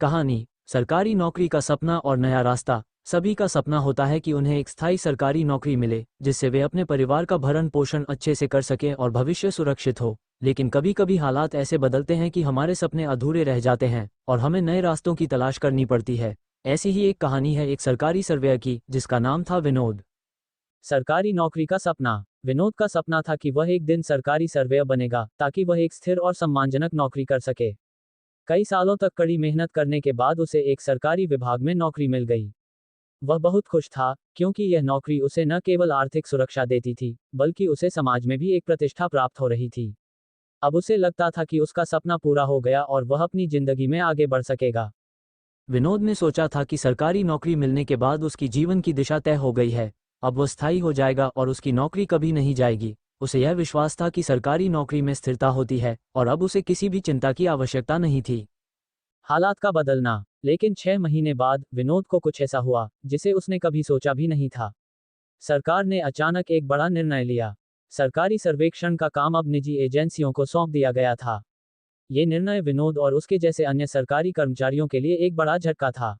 कहानी। सरकारी नौकरी का सपना और नया रास्ता। सभी का सपना होता है कि उन्हें एक स्थायी सरकारी नौकरी मिले जिससे वे अपने परिवार का भरण पोषण अच्छे से कर सकें और भविष्य सुरक्षित हो। लेकिन कभी कभी हालात ऐसे बदलते हैं कि हमारे सपने अधूरे रह जाते हैं और हमें नए रास्तों की तलाश करनी पड़ती है। ऐसी ही एक कहानी है एक सरकारी सर्वेयर की, जिसका नाम था विनोद। सरकारी नौकरी का सपना। विनोद का सपना था कि वह एक दिन सरकारी सर्वेयर बनेगा ताकि वह एक स्थिर और सम्मानजनक नौकरी कर सके। कई सालों तक कड़ी मेहनत करने के बाद उसे एक सरकारी विभाग में नौकरी मिल गई। वह बहुत खुश था, क्योंकि यह नौकरी उसे न केवल आर्थिक सुरक्षा देती थी, बल्कि उसे समाज में भी एक प्रतिष्ठा प्राप्त हो रही थी। अब उसे लगता था कि उसका सपना पूरा हो गया और वह अपनी जिंदगी में आगे बढ़ सकेगा। विनोद ने सोचा था कि सरकारी नौकरी मिलने के बाद उसकी जीवन की दिशा तय हो गई है। अब वह स्थायी हो जाएगा और उसकी नौकरी कभी नहीं जाएगी। उसे यह विश्वास था कि सरकारी नौकरी में स्थिरता होती है और अब उसे किसी भी चिंता की आवश्यकता नहीं थी। हालात का बदलना। लेकिन 6 महीने बाद विनोद को कुछ ऐसा हुआ जिसे उसने कभी सोचा भी नहीं था। सरकार ने अचानक एक बड़ा निर्णय लिया। सरकारी सर्वेक्षण का काम अब निजी एजेंसियों को सौंप दिया गया था। ये निर्णय विनोद और उसके जैसे अन्य सरकारी कर्मचारियों के लिए एक बड़ा झटका था।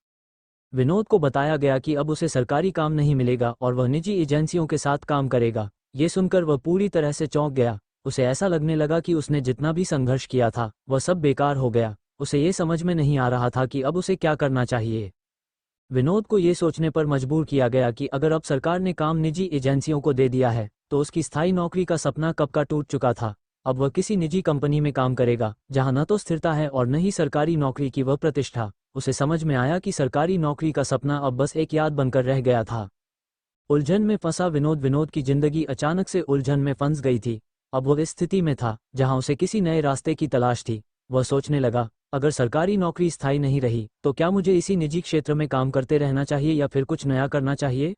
विनोद को बताया गया कि अब उसे सरकारी काम नहीं मिलेगा और वह निजी एजेंसियों के साथ काम करेगा। ये सुनकर वह पूरी तरह से चौंक गया। उसे ऐसा लगने लगा कि उसने जितना भी संघर्ष किया था वह सब बेकार हो गया। उसे ये समझ में नहीं आ रहा था कि अब उसे क्या करना चाहिए। विनोद को ये सोचने पर मजबूर किया गया कि अगर अब सरकार ने काम निजी एजेंसियों को दे दिया है तो उसकी स्थायी नौकरी का सपना कब का टूट चुका था। अब वह किसी निजी कंपनी में काम करेगा जहां न तो स्थिरता है और न ही सरकारी नौकरी की वह प्रतिष्ठा। उसे समझ में आया कि सरकारी नौकरी का सपना अब बस एक याद बनकर रह गया था। उलझन में फंसा विनोद की जिंदगी अचानक से उलझन में फंस गई थी। अब वह इस स्थिति में था जहां उसे किसी नए रास्ते की तलाश थी। वह सोचने लगा, अगर सरकारी नौकरी स्थायी नहीं रही तो क्या मुझे इसी निजी क्षेत्र में काम करते रहना चाहिए या फिर कुछ नया करना चाहिए।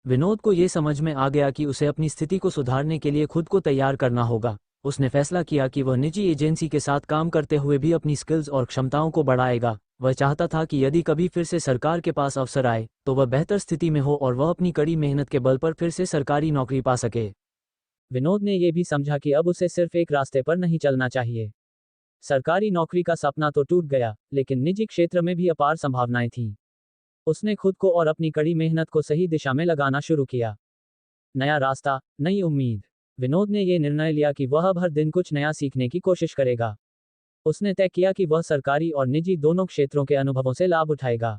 विनोद को ये समझ में आ गया कि उसे अपनी स्थिति को सुधारने के लिए खुद को तैयार करना होगा। उसने फैसला किया कि वह निजी एजेंसी के साथ काम करते हुए भी अपनी स्किल्स और क्षमताओं को बढ़ाएगा। वह चाहता था कि यदि कभी फिर से सरकार के पास अवसर आए तो वह बेहतर स्थिति में हो और वह अपनी कड़ी मेहनत के बल पर फिर से सरकारी नौकरी पा सके। विनोद ने यह भी समझा कि अब उसे सिर्फ एक रास्ते पर नहीं चलना चाहिए। सरकारी नौकरी का सपना तो टूट गया, लेकिन निजी क्षेत्र में भी अपार संभावनाएं थीं। उसने खुद को और अपनी कड़ी मेहनत को सही दिशा में लगाना शुरू किया। नया रास्ता, नई उम्मीद। विनोद ने यह निर्णय लिया कि वह अब हर दिन कुछ नया सीखने की कोशिश करेगा। उसने तय किया कि वह सरकारी और निजी दोनों क्षेत्रों के अनुभवों से लाभ उठाएगा।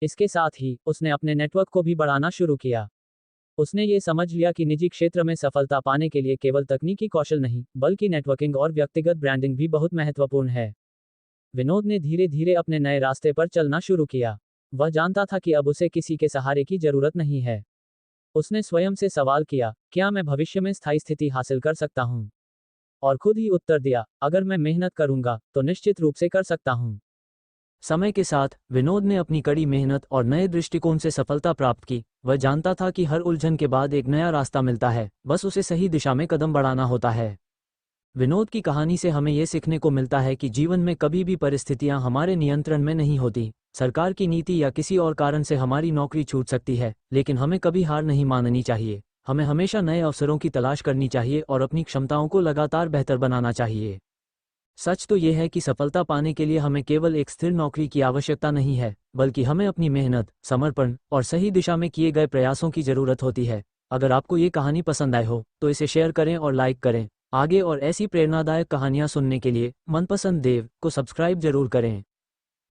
इसके साथ ही उसने अपने नेटवर्क को भी बढ़ाना शुरू किया। उसने ये समझ लिया कि निजी क्षेत्र में सफलता पाने के लिए केवल तकनीकी कौशल नहीं, बल्कि नेटवर्किंग और व्यक्तिगत ब्रांडिंग भी बहुत महत्वपूर्ण है। विनोद ने धीरे धीरे अपने नए रास्ते पर चलना शुरू किया। वह जानता था कि अब उसे किसी के सहारे की जरूरत नहीं है। उसने स्वयं से सवाल किया, क्या मैं भविष्य में स्थायी स्थिति हासिल कर सकता हूँ? और खुद ही उत्तर दिया, अगर मैं मेहनत करूंगा तो निश्चित रूप से कर सकता हूँ। समय के साथ विनोद ने अपनी कड़ी मेहनत और नए दृष्टिकोण से सफलता प्राप्त की। वह जानता था कि हर उलझन के बाद एक नया रास्ता मिलता है, बस उसे सही दिशा में कदम बढ़ाना होता है। विनोद की कहानी से हमें यह सीखने को मिलता है कि जीवन में कभी भी परिस्थितियां हमारे नियंत्रण में नहीं होती। सरकार की नीति या किसी और कारण से हमारी नौकरी छूट सकती है, लेकिन हमें कभी हार नहीं माननी चाहिए। हमें हमेशा नए अवसरों की तलाश करनी चाहिए और अपनी क्षमताओं को लगातार बेहतर बनाना चाहिए। सच तो यह है कि सफलता पाने के लिए हमें केवल एक स्थिर नौकरी की आवश्यकता नहीं है, बल्कि हमें अपनी मेहनत, समर्पण और सही दिशा में किए गए प्रयासों की जरूरत होती है। अगर आपको ये कहानी पसंद आए हो तो इसे शेयर करें और लाइक करें। आगे और ऐसी प्रेरणादायक कहानियां सुनने के लिए मनपसंद देव को सब्सक्राइब जरूर करें।